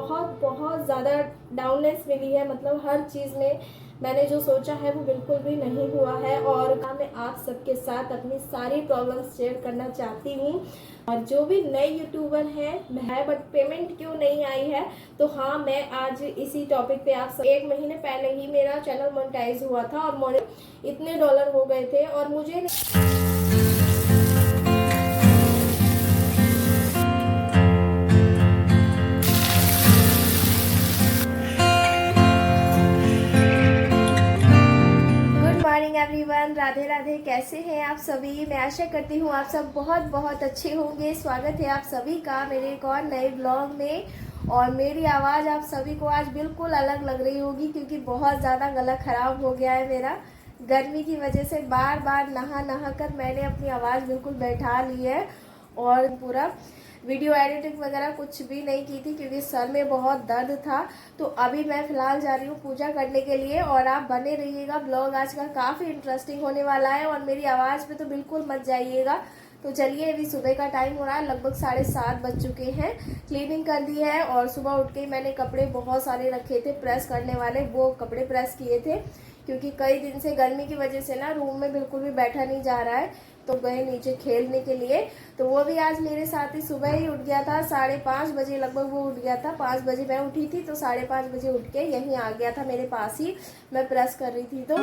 बहुत बहुत ज़्यादा डाउननेस मिली है। मतलब हर चीज़ में मैंने जो सोचा है वो बिल्कुल भी नहीं हुआ है। और मैं आप सबके साथ अपनी सारी प्रॉब्लम्स शेयर करना चाहती हूँ। और जो भी नए यूट्यूबर हैं बट पेमेंट क्यों नहीं आई है, तो हाँ, मैं आज इसी टॉपिक पे आप सब 1 महीने पहले ही मेरा चैनल मोनेटाइज हुआ था और इतने डॉलर हो गए थे और मुझे एवरीवन, राधे राधे। कैसे हैं आप सभी? मैं आशा करती हूँ आप सब बहुत बहुत अच्छे होंगे। स्वागत है आप सभी का मेरे एक और नए ब्लॉग में। और मेरी आवाज़ आप सभी को आज बिल्कुल अलग लग रही होगी क्योंकि बहुत ज़्यादा गला ख़राब हो गया है मेरा। गर्मी की वजह से बार बार नहा कर मैंने अपनी आवाज़ बिल्कुल बैठा ली है और पूरा वीडियो एडिटिंग वगैरह कुछ भी नहीं की थी क्योंकि सर में बहुत दर्द था। तो अभी मैं फ़िलहाल जा रही हूँ पूजा करने के लिए और आप बने रहिएगा। ब्लॉग आज का काफ़ी इंटरेस्टिंग होने वाला है और मेरी आवाज़ पे तो बिल्कुल मत जाइएगा। तो चलिए, अभी सुबह का टाइम हो रहा है, लगभग 7:30 बज चुके हैं। क्लीनिंग कर दी है और सुबह उठ के मैंने कपड़े बहुत सारे रखे थे प्रेस करने वाले, वो कपड़े प्रेस किए थे क्योंकि कई दिन से गर्मी की वजह से ना रूम में बिल्कुल भी बैठा नहीं जा रहा है। तो गए नीचे खेलने के लिए, तो वो भी आज मेरे साथ ही सुबह ही उठ गया था। 5:30 बजे लगभग वो उठ गया था। 5 बजे मैं उठी थी तो 5:30 बजे उठ के यहीं आ गया था मेरे पास ही। मैं प्रेस कर रही थी तो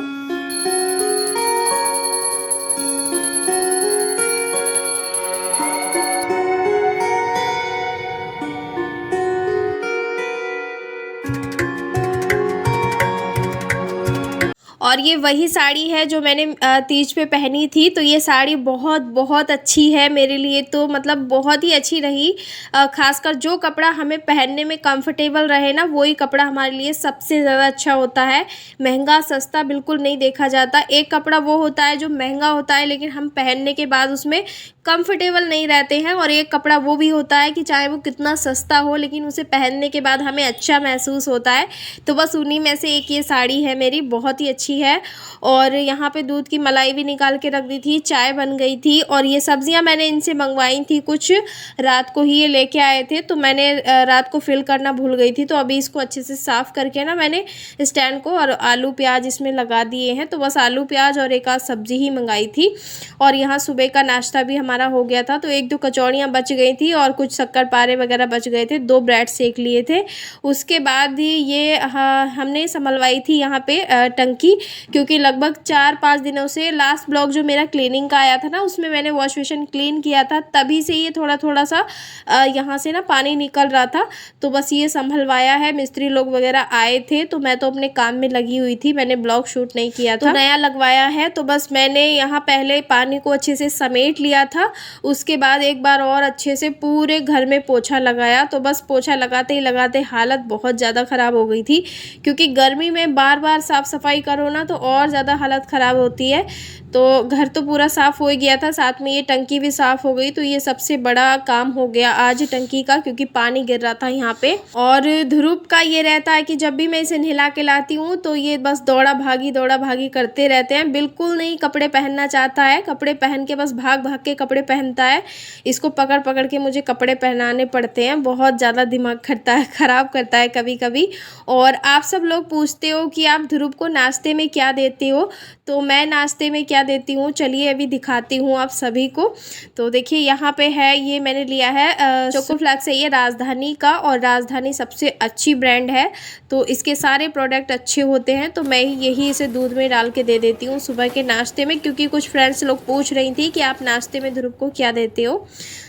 और ये वही साड़ी है जो मैंने तीज पे पहनी थी। तो ये साड़ी बहुत बहुत अच्छी है मेरे लिए, तो मतलब बहुत ही अच्छी रही। खासकर जो कपड़ा हमें पहनने में कंफर्टेबल रहे ना, वही कपड़ा हमारे लिए सबसे ज़्यादा अच्छा होता है। महंगा सस्ता बिल्कुल नहीं देखा जाता। एक कपड़ा वो होता है जो महंगा होता है लेकिन हम पहनने के बाद उसमें कंफर्टेबल नहीं रहते हैं, और एक कपड़ा वो भी होता है कि चाहे वो कितना सस्ता हो लेकिन उसे पहनने के बाद हमें अच्छा महसूस होता है। तो बस उन्हीं में से एक ये साड़ी है मेरी, बहुत ही अच्छी है। और यहाँ पे दूध की मलाई भी निकाल के रख दी थी, चाय बन गई थी। और ये सब्जियाँ मैंने इनसे मंगवाई थी, कुछ रात को ही ये लेके आए थे तो मैंने रात को फिल करना भूल गई थी। तो अभी इसको अच्छे से साफ़ करके ना मैंने स्टैंड को और आलू प्याज इसमें लगा दिए हैं। तो बस आलू प्याज और एक आध सब्जी ही मंगाई थी। और यहाँ सुबह का नाश्ता भी हमारा हो गया था। तो 1-2 कचौड़ियाँ बच गई थी और कुछ शक्कर-पारे वगैरह बच गए थे। 2 ब्रेड सेक लिए थे। उसके बाद ही ये हमने संभलवाई थी यहाँ पे टंकी, क्योंकि लगभग 4-5 दिनों से लास्ट ब्लॉग जो मेरा क्लीनिंग का आया था ना, उसमें मैंने वॉश बेसिन क्लीन किया था, तभी से ये थोड़ा सा यहाँ से ना पानी निकल रहा था। तो बस ये संभलवाया है। मिस्त्री लोग वगैरह आए थे तो मैं तो अपने काम में लगी हुई थी, मैंने ब्लॉग शूट नहीं किया था। तो नया लगवाया है तो बस मैंने यहाँ पहले पानी को अच्छे से समेट लिया था। उसके बाद एक बार और अच्छे से पूरे घर में पोछा लगाया। तो बस पोछा लगाते ही लगाते हालत बहुत ज़्यादा ख़राब हो गई थी, क्योंकि गर्मी में बार बार साफ़ सफाई करो ना तो और ज़्यादा हालत ख़राब होती है। तो घर तो पूरा साफ़ हो ही गया था, साथ में ये टंकी भी साफ़ हो गई। तो ये सबसे बड़ा काम हो गया आज टंकी का, क्योंकि पानी गिर रहा था यहाँ पे। और ध्रुव का ये रहता है कि जब भी मैं इसे नहला के लाती हूँ तो ये बस दौड़ा भागी करते रहते हैं। बिल्कुल नहीं कपड़े पहनना चाहता है, कपड़े पहन के बस भाग के कपड़े पहनता है। इसको पकड़ के मुझे कपड़े पहनाने पड़ते हैं। बहुत ज़्यादा दिमाग ख़राब करता है कभी कभी। और आप सब लोग पूछते हो कि आप ध्रुव को नाश्ते में क्या देते हो, तो मैं नाश्ते में क्या देती हूँ चलिए अभी दिखाती हूँ आप सभी को। तो देखिए यहाँ पे है, ये मैंने लिया है चोको फ्लेक्स है ये राजधानी का, और राजधानी सबसे अच्छी ब्रांड है। तो इसके सारे प्रोडक्ट अच्छे होते हैं। तो मैं यही इसे दूध में डाल के दे देती हूँ सुबह के नाश्ते में, क्योंकि कुछ फ्रेंड्स लोग पूछ रही थी कि आप नाश्ते में ध्रुव को क्या देते हो।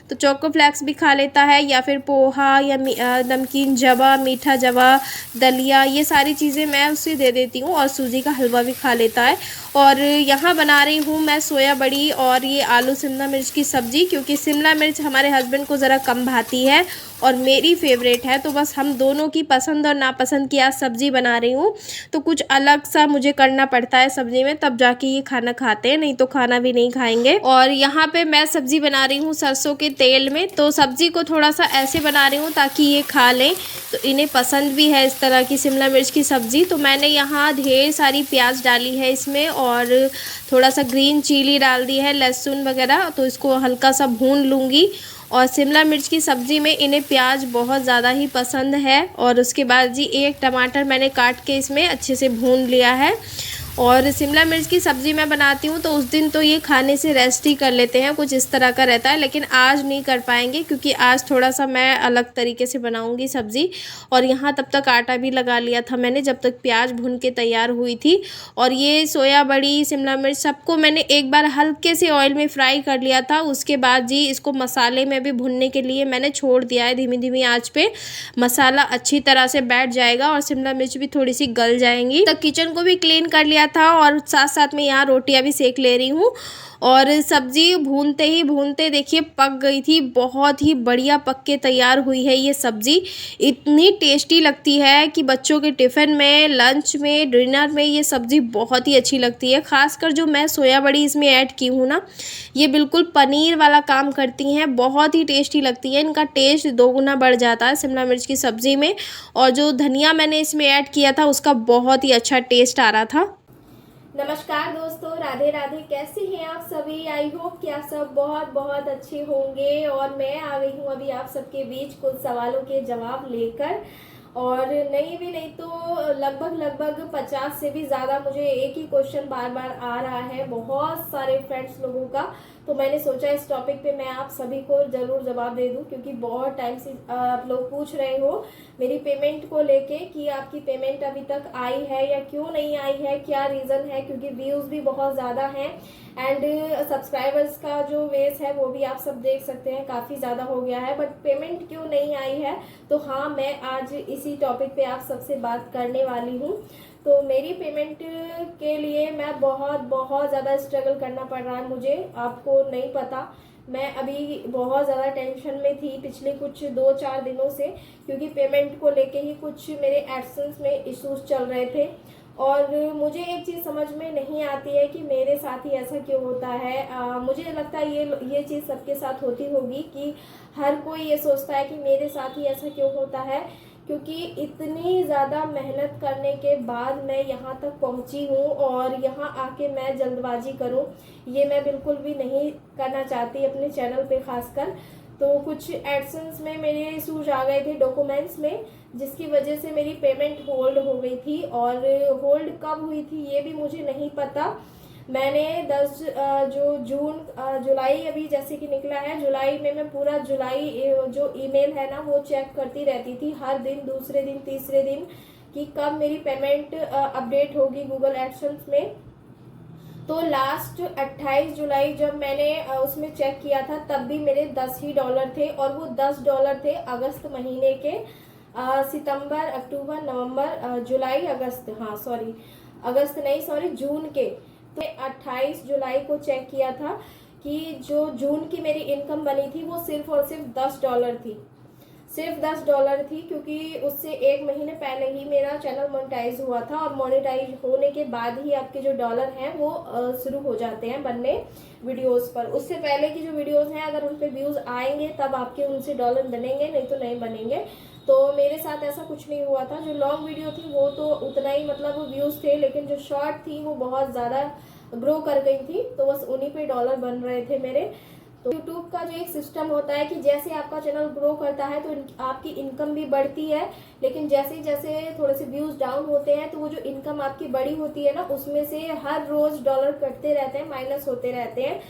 तो चोको फ्लेक्स भी खा लेता है, या फिर पोहा या नमकीन जवा, मीठा जवा, दलिया, ये सारी चीज़ें मैं उसे दे देती हूँ। और सूजी का हलवा भी खा लेता है। और यहाँ बना रही हूँ मैं सोया बड़ी और ये आलू शिमला मिर्च की सब्ज़ी, क्योंकि शिमला मिर्च हमारे हस्बैंड को ज़रा कम भाती है और मेरी फेवरेट है। तो बस हम दोनों की पसंद और नापसंद की आज सब्ज़ी बना रही हूँ। तो कुछ अलग सा मुझे करना पड़ता है सब्ज़ी में, तब जाके ये खाना खाते हैं, नहीं तो खाना भी नहीं खाएंगे। और यहाँ पे मैं सब्ज़ी बना रही हूँ सरसों के तेल में। तो सब्ज़ी को थोड़ा सा ऐसे बना रही हूँ ताकि ये खा लें, तो इन्हें पसंद भी है इस तरह की शिमला मिर्च की सब्ज़ी। तो मैंने यहाँ ढेर सारी प्याज डाली है इसमें, और थोड़ा सा ग्रीन चिली डाल दी है, लहसुन वगैरह। तो इसको हल्का सा भून लूँगी। और शिमला मिर्च की सब्ज़ी में इन्हें प्याज बहुत ज़्यादा ही पसंद है। और उसके बाद जी एक टमाटर मैंने काट के इसमें अच्छे से भून लिया है। और शिमला मिर्च की सब्ज़ी मैं बनाती हूँ तो उस दिन तो ये खाने से रेस्ट ही कर लेते हैं, कुछ इस तरह का रहता है। लेकिन आज नहीं कर पाएंगे क्योंकि आज थोड़ा सा मैं अलग तरीके से बनाऊँगी सब्ज़ी। और यहाँ तब तक आटा भी लगा लिया था मैंने, जब तक प्याज भून के तैयार हुई थी। और ये सोया बड़ी, शिमला मिर्च सबको मैंने एक बार हल्के से ऑयल में फ्राई कर लिया था। उसके बाद जी इसको मसाले में भी भुनने के लिए मैंने छोड़ दिया है धीमी धीमी आँच पे। मसाला अच्छी तरह से बैठ जाएगा और शिमला मिर्च भी थोड़ी सी गल जाएंगी। तो किचन को भी क्लीन कर लिया था और साथ साथ में यहाँ रोटियां भी सेक ले रही हूँ। और सब्ज़ी भूनते ही भूनते देखिए पक गई थी, बहुत ही बढ़िया पक के तैयार हुई है ये सब्ज़ी। इतनी टेस्टी लगती है कि बच्चों के टिफ़िन में, लंच में, डिनर में ये सब्ज़ी बहुत ही अच्छी लगती है। ख़ासकर जो मैं सोया बड़ी इसमें ऐड की हूँ ना, ये बिल्कुल पनीर वाला काम करती हैं, बहुत ही टेस्टी लगती है। इनका टेस्ट दोगुना बढ़ जाता है शिमला मिर्च की सब्ज़ी में। और जो धनिया मैंने इसमें ऐड किया था उसका बहुत ही अच्छा टेस्ट आ रहा था। नमस्कार दोस्तों, राधे राधे। कैसे हैं आप सभी? आई होप कि आप सब बहुत बहुत अच्छे होंगे। और मैं आ गई हूँ अभी आप सबके बीच कुछ सवालों के जवाब लेकर। और नहीं भी नहीं तो लगभग 50 से भी ज़्यादा मुझे एक ही क्वेश्चन बार बार आ रहा है बहुत सारे फ्रेंड्स लोगों का। तो मैंने सोचा इस टॉपिक पे मैं आप सभी को ज़रूर जवाब दे दूं, क्योंकि बहुत टाइम से आप लोग पूछ रहे हो मेरी पेमेंट को लेके कि आपकी पेमेंट अभी तक आई है या क्यों नहीं आई है, क्या रीज़न है। क्योंकि व्यूज़ भी बहुत ज़्यादा हैं एंड सब्सक्राइबर्स का जो वेस है वो भी आप सब देख सकते हैं काफ़ी ज़्यादा हो गया है, बट पेमेंट क्यों नहीं आई है। तो हाँ, मैं आज इसी टॉपिक पे आप सबसे बात करने वाली हूँ। तो मेरी पेमेंट के लिए मैं बहुत ज़्यादा स्ट्रगल करना पड़ रहा है मुझे, आपको नहीं पता। मैं अभी बहुत ज़्यादा टेंशन में थी पिछले कुछ 2-4 दिनों से, क्योंकि पेमेंट को लेके ही कुछ मेरे एडसेंस में इश्यूज चल रहे थे। और मुझे एक चीज़ समझ में नहीं आती है कि मेरे साथ ही ऐसा क्यों होता है। मुझे लगता है ये चीज़ सबके साथ होती होगी कि हर कोई ये सोचता है कि मेरे साथ ही ऐसा क्यों होता है, क्योंकि इतनी ज़्यादा मेहनत करने के बाद मैं यहाँ तक पहुँची हूँ और यहाँ आके मैं जल्दबाजी करूँ, ये मैं बिल्कुल भी नहीं करना चाहती अपने चैनल पे खासकर। तो कुछ एडसेंस में मेरे इशूज आ गए थे डॉक्यूमेंट्स में, जिसकी वजह से मेरी पेमेंट होल्ड हो गई थी। और होल्ड कब हुई थी ये भी मुझे नहीं पता। मैंने 10 जुलाई अभी जैसे कि निकला है, जुलाई में मैं पूरा जुलाई जो ईमेल है ना वो चेक करती रहती थी हर दिन, दूसरे दिन, तीसरे दिन, कि कब मेरी पेमेंट अपडेट होगी गूगल एडसेंस में। तो लास्ट 28 जुलाई जब मैंने उसमें चेक किया था तब भी मेरे $10 थे, और वो $10 थे अगस्त महीने के। सितंबर, अक्टूबर, नवंबर, जुलाई, अगस्त, हाँ सॉरी अगस्त नहीं, सॉरी जून के। तो 28 जुलाई को चेक किया था कि जो जून की मेरी इनकम बनी थी वो सिर्फ और सिर्फ $10 थी, सिर्फ $10 थी। क्योंकि उससे 1 महीने पहले ही मेरा चैनल मोनेटाइज हुआ था, और मोनेटाइज होने के बाद ही आपके जो डॉलर हैं वो शुरू हो जाते हैं बनने वीडियोस पर। उससे पहले की जो वीडियोस हैं अगर उन पर व्यूज़ आएंगे तब आपके उनसे डॉलर बनेंगे, नहीं तो नहीं बनेंगे। तो मेरे साथ ऐसा कुछ नहीं हुआ था। जो लॉन्ग वीडियो थी वो तो उतना ही मतलब व्यूज़ थे, लेकिन जो शॉर्ट थी वो बहुत ज़्यादा ग्रो कर गई थी, तो बस उन्हीं पे डॉलर बन रहे थे मेरे। तो यूट्यूब का जो एक सिस्टम होता है कि जैसे आपका चैनल ग्रो करता है तो आपकी इनकम भी बढ़ती है, लेकिन जैसे जैसे थोड़े से व्यूज डाउन होते हैं तो वो जो इनकम आपकी बड़ी होती है ना उसमें से हर रोज डॉलर कटते रहते हैं, माइनस होते रहते हैं।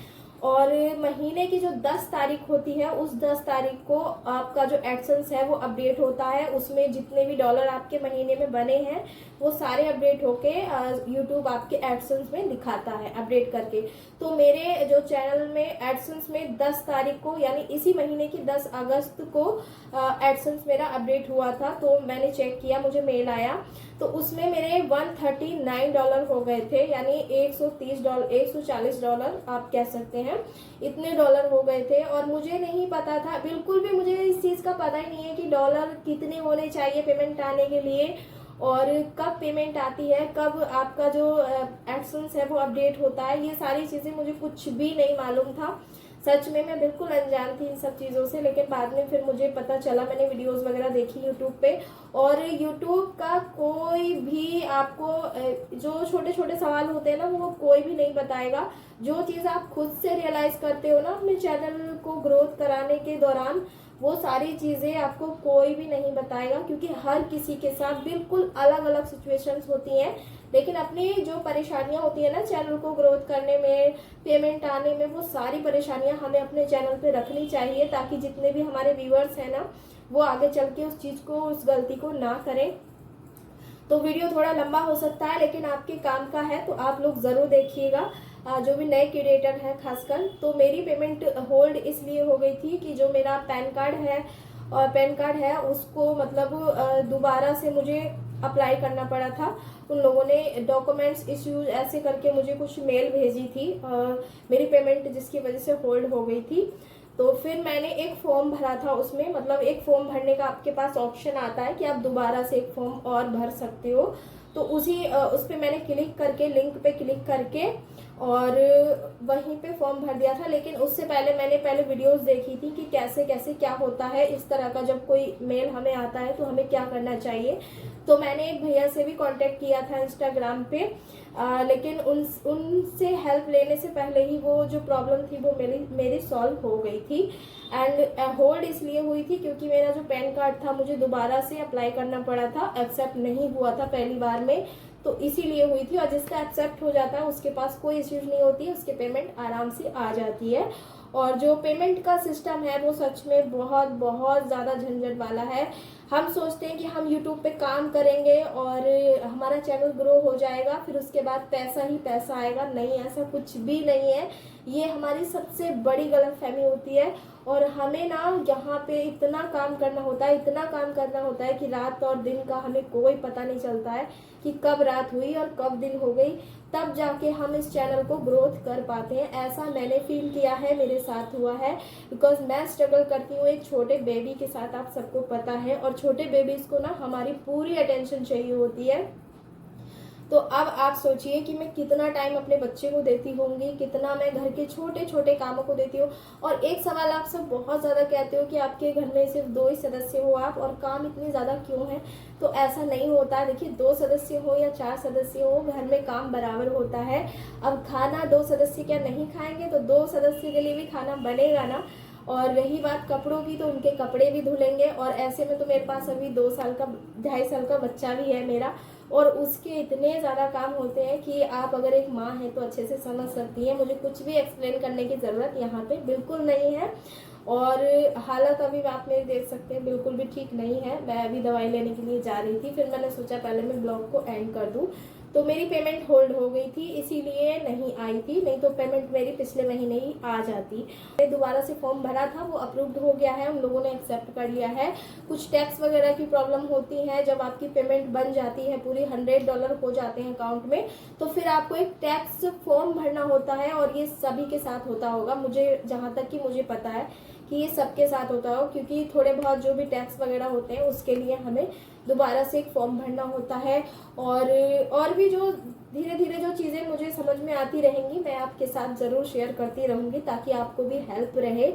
और महीने की जो 10 तारीख होती है उस 10 तारीख को आपका जो एडसेंस है वो अपडेट होता है। उसमें जितने भी डॉलर आपके महीने में बने हैं वो सारे अपडेट होके यूट्यूब आपके एडसेंस में दिखाता है अपडेट करके। तो मेरे जो चैनल में एडसेंस में 10 तारीख को यानी इसी महीने की 10 अगस्त को एडसेंस मेरा अपडेट हुआ था। तो मैंने चेक किया, मुझे मेल आया, तो उसमें मेरे $139 हो गए थे, यानी $130, $140 आप कह सकते हैं, इतने डॉलर हो गए थे। और मुझे नहीं पता था, बिल्कुल भी मुझे इस चीज़ का पता ही नहीं है कि डॉलर कितने होने चाहिए पेमेंट आने के लिए, और कब पेमेंट आती है, कब आपका जो एडसेंस है वो अपडेट होता है। ये सारी चीज़ें मुझे कुछ भी नहीं मालूम था। सच में मैं बिल्कुल अनजान थी इन सब चीज़ों से, लेकिन बाद में फिर मुझे पता चला, मैंने वीडियोस वगैरह देखी यूट्यूब पे। और यूट्यूब का कोई भी आपको जो छोटे छोटे सवाल होते हैं ना, वो कोई भी नहीं बताएगा। जो चीज़ आप खुद से रियलाइज करते हो ना अपने चैनल को ग्रोथ कराने के दौरान, वो सारी चीज़ें आपको कोई भी नहीं बताएगा, क्योंकि हर किसी के साथ बिल्कुल अलग अलग सिचुएशंस होती हैं। लेकिन अपनी जो परेशानियां होती है ना चैनल को ग्रोथ करने में, पेमेंट आने में, वो सारी परेशानियां हमें अपने चैनल पे रखनी चाहिए, ताकि जितने भी हमारे व्यूअर्स हैं ना, वो आगे चल के उस चीज़ को, उस गलती को ना करें। तो वीडियो थोड़ा लंबा हो सकता है, लेकिन आपके काम का है तो आप लोग ज़रूर देखिएगा, जो भी नए क्रिएटर हैं खासकर। तो मेरी पेमेंट होल्ड इसलिए हो गई थी कि जो मेरा पैन कार्ड है उसको मतलब दोबारा से मुझे अप्लाई करना पड़ा था। उन लोगों ने डॉक्यूमेंट्स इश्यूज ऐसे करके मुझे कुछ मेल भेजी थी, मेरी पेमेंट जिसकी वजह से होल्ड हो गई थी। तो फिर मैंने एक फॉर्म भरा था उसमें, मतलब एक फॉर्म भरने का आपके पास ऑप्शन आता है कि आप दोबारा से एक फॉर्म और भर सकते हो। तो उस पर मैंने क्लिक करके, लिंक पे क्लिक करके और वहीं पे फॉर्म भर दिया था। लेकिन उससे पहले मैंने वीडियोस देखी थी कि कैसे कैसे क्या होता है इस तरह का, जब कोई मेल हमें आता है तो हमें क्या करना चाहिए। तो मैंने एक भैया से भी कांटेक्ट किया था इंस्टाग्राम पे, लेकिन उनसे हेल्प लेने से पहले ही वो जो प्रॉब्लम थी वो मेरी सॉल्व हो गई थी। एंड होल्ड इसलिए हुई थी क्योंकि मेरा जो पैन कार्ड था मुझे दोबारा से अप्लाई करना पड़ा था, एक्सेप्ट नहीं हुआ था पहली बार में, तो इसीलिए हुई थी। और जिसका एक्सेप्ट हो जाता है उसके पास कोई इश्यूज नहीं होती है, उसके पेमेंट आराम से आ जाती है। और जो पेमेंट का सिस्टम है वो सच में बहुत बहुत ज़्यादा झंझट वाला है। हम सोचते हैं कि हम यूट्यूब पे काम करेंगे और हमारा चैनल ग्रो हो जाएगा, फिर उसके बाद पैसा ही पैसा आएगा। नहीं, ऐसा कुछ भी नहीं है। ये हमारी सबसे बड़ी गलतफहमी होती है। और हमें ना यहाँ पे इतना काम करना होता है कि रात और दिन का हमें कोई पता नहीं चलता है कि कब रात हुई और कब दिन हो गई, तब जाके हम इस चैनल को ग्रोथ कर पाते हैं। ऐसा मैंने फील किया है, मेरे साथ हुआ है, बिकॉज मैं स्ट्रगल करती हूँ एक छोटे बेबी के साथ, आप सबको पता है। और छोटे बेबीज को ना हमारी पूरी अटेंशन चाहिए होती है। तो अब आप सोचिए कि मैं कितना टाइम अपने बच्चे को देती होंगी, कितना मैं घर के छोटे छोटे कामों को देती हूँ। और एक सवाल आप सब बहुत ज़्यादा कहते हो कि आपके घर में सिर्फ 2 ही सदस्य हो आप, और काम इतने ज़्यादा क्यों है। तो ऐसा नहीं होता। देखिए, 2 सदस्य हो या 4 सदस्य हो, घर में काम बराबर होता है। अब खाना 2 सदस्य क्या नहीं खाएंगे, तो 2 सदस्य के लिए भी खाना बनेगा ना। और रही बात कपड़ों की, तो उनके कपड़े भी धुलेंगे। और ऐसे में तो मेरे पास अभी 2.5 साल का बच्चा भी है मेरा, और उसके इतने ज़्यादा काम होते हैं कि आप अगर एक माँ हैं तो अच्छे से समझ सकती हैं। मुझे कुछ भी एक्सप्लेन करने की ज़रूरत यहाँ पे बिल्कुल नहीं है। और हालत अभी आप मेरी देख सकते हैं बिल्कुल भी ठीक नहीं है। मैं अभी दवाई लेने के लिए जा रही थी, फिर मैंने सोचा पहले मैं ब्लॉग को एंड कर दूँ। तो मेरी पेमेंट होल्ड हो गई थी, इसीलिए नहीं आई थी, नहीं तो पेमेंट मेरी पिछले महीने ही आ जाती। मैंने दोबारा से फॉर्म भरा था, वो अप्रूव्ड हो गया है, उन लोगों ने एक्सेप्ट कर लिया है। कुछ टैक्स वगैरह की प्रॉब्लम होती है, जब आपकी पेमेंट बन जाती है, पूरी $100 हो जाते हैं अकाउंट में, तो फिर आपको एक टैक्स फॉर्म भरना होता है। और ये सभी के साथ होता होगा, मुझे जहाँ तक कि मुझे पता है कि ये सबके साथ होता हो, क्योंकि थोड़े बहुत जो भी टैक्स वगैरह होते हैं उसके लिए हमें दोबारा से एक फॉर्म भरना होता है। और भी जो धीरे धीरे जो चीज़ें मुझे समझ में आती रहेंगी, मैं आपके साथ ज़रूर शेयर करती रहूँगी, ताकि आपको भी हेल्प रहे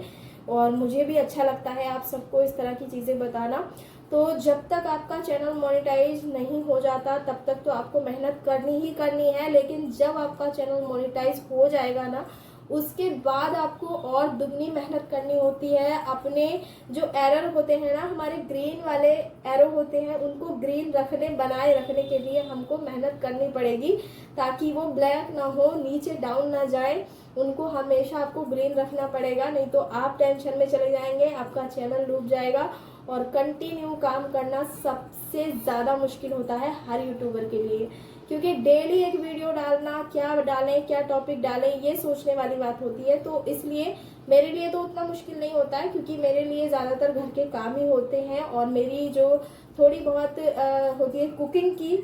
और मुझे भी अच्छा लगता है आप सबको इस तरह की चीज़ें बताना। तो जब तक आपका चैनल मोनेटाइज नहीं हो जाता तब तक तो आपको मेहनत करनी ही करनी है, लेकिन जब आपका चैनल मोनेटाइज हो जाएगा ना, उसके बाद आपको और दुगनी मेहनत करनी होती है। अपने जो एरर होते हैं ना, हमारे ग्रीन वाले एरो होते हैं, उनको ग्रीन बनाए रखने के लिए हमको मेहनत करनी पड़ेगी, ताकि वो ब्लैक ना हो, नीचे डाउन ना जाए। उनको हमेशा आपको ग्रीन रखना पड़ेगा, नहीं तो आप टेंशन में चले जाएंगे, आपका चैनल डूब जाएगा। और कंटिन्यू काम करना सबसे ज़्यादा मुश्किल होता है हर यूट्यूबर के लिए, क्योंकि डेली एक वीडियो डालना, क्या डालें, क्या टॉपिक डालें, ये सोचने वाली बात होती है। तो इसलिए मेरे लिए तो उतना मुश्किल नहीं होता है, क्योंकि मेरे लिए ज़्यादातर घर के काम ही होते हैं। और मेरी जो थोड़ी बहुत होती है कुकिंग की,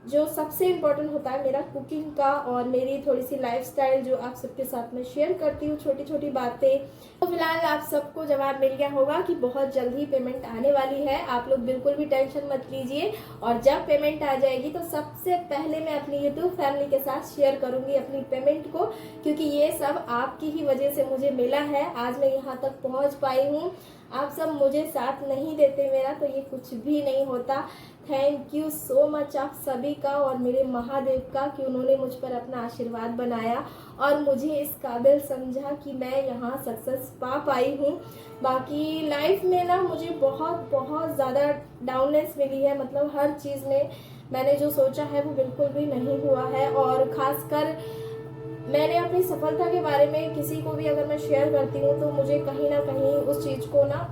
जो सबसे इम्पोर्टेंट होता है मेरा कुकिंग का और मेरी थोड़ी सी लाइफस्टाइल जो आप सबके साथ में शेयर करती हूँ, छोटी छोटी बातें। तो फिलहाल आप सबको जवाब मिल गया होगा कि बहुत जल्द ही पेमेंट आने वाली है। आप लोग बिल्कुल भी टेंशन मत लीजिए, और जब पेमेंट आ जाएगी तो सबसे पहले मैं अपनी यूट्यूब फैमिली के साथ शेयर करूंगी अपनी पेमेंट को, क्योंकि ये सब आपकी ही वजह से मुझे मिला है। आज मैं यहाँ तक पहुँच पाई हूँ। आप सब मुझे साथ नहीं देते मेरा तो ये कुछ भी नहीं होता। थैंक यू सो मच आप सभी का और मेरे महादेव का कि उन्होंने मुझ पर अपना आशीर्वाद बनाया और मुझे इस काबिल समझा कि मैं यहाँ सक्सेस पा पाई हूँ। बाकी लाइफ में ना मुझे बहुत बहुत ज़्यादा डाउननेस मिली है, मतलब हर चीज़ में मैंने जो सोचा है वो बिल्कुल भी नहीं हुआ है। और ख़ासकर मैंने अपनी सफलता के बारे में किसी को भी अगर मैं शेयर करती हूँ तो मुझे कहीं ना कहीं उस चीज़ को ना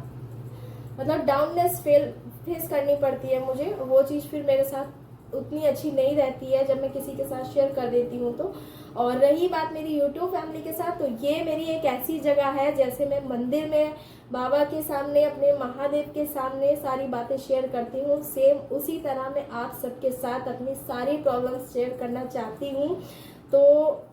मतलब डाउननेस फेस करनी पड़ती है मुझे। वो चीज़ फिर मेरे साथ उतनी अच्छी नहीं रहती है जब मैं किसी के साथ शेयर कर देती हूँ तो। और रही बात मेरी यूट्यूब फैमिली के साथ, तो ये मेरी एक ऐसी जगह है जैसे मैं मंदिर में बाबा के सामने अपने महादेव के सामने सारी बातें शेयर करती हूँ, सेम उसी तरह मैं आप सबके साथ अपनी सारी प्रॉब्लम्स शेयर करना चाहती हूँ। तो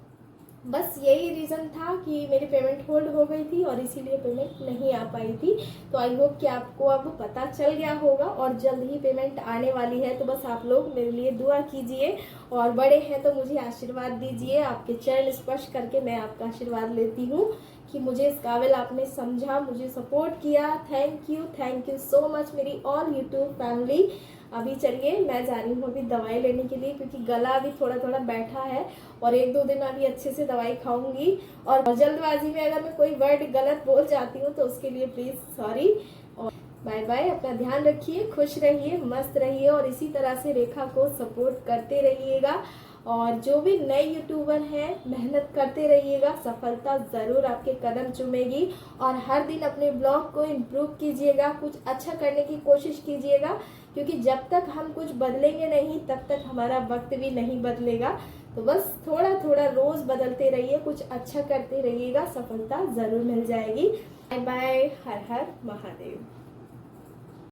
बस यही रीज़न था कि मेरी पेमेंट होल्ड हो गई थी और इसीलिए पेमेंट नहीं आ पाई थी। तो आई होप कि आपको अब पता चल गया होगा और जल्द ही पेमेंट आने वाली है। तो बस आप लोग मेरे लिए दुआ कीजिए और बड़े हैं तो मुझे आशीर्वाद दीजिए। आपके चरण स्पर्श करके मैं आपका आशीर्वाद लेती हूँ कि मुझे इस काबिल आपने समझा, मुझे सपोर्ट किया। थैंक यू सो मच मेरी ऑल यूट्यूब फैमिली। अभी चलिए मैं जा रही हूँ अभी दवाई लेने के लिए, क्योंकि गला अभी थोड़ा थोड़ा बैठा है और 1-2 दिन अभी अच्छे से दवाई खाऊंगी। और जल्दबाजी में अगर मैं कोई वर्ड गलत बोल जाती हूँ तो उसके लिए प्लीज़ सॉरी। और बाय बाय, अपना ध्यान रखिए, खुश रहिए, मस्त रहिए और इसी तरह से रेखा को सपोर्ट करते रहिएगा। और जो भी नए यूट्यूबर हैं मेहनत करते रहिएगा, सफलता ज़रूर आपके कदम चूमेगी। और हर दिन अपने ब्लॉग को इम्प्रूव कीजिएगा, कुछ अच्छा करने की कोशिश कीजिएगा, क्योंकि जब तक हम कुछ बदलेंगे नहीं तब तक हमारा वक्त भी नहीं बदलेगा। तो बस थोड़ा थोड़ा रोज़ बदलते रहिए, कुछ अच्छा करते रहिएगा, सफलता ज़रूर मिल जाएगी। बाय बाय, हर हर महादेव।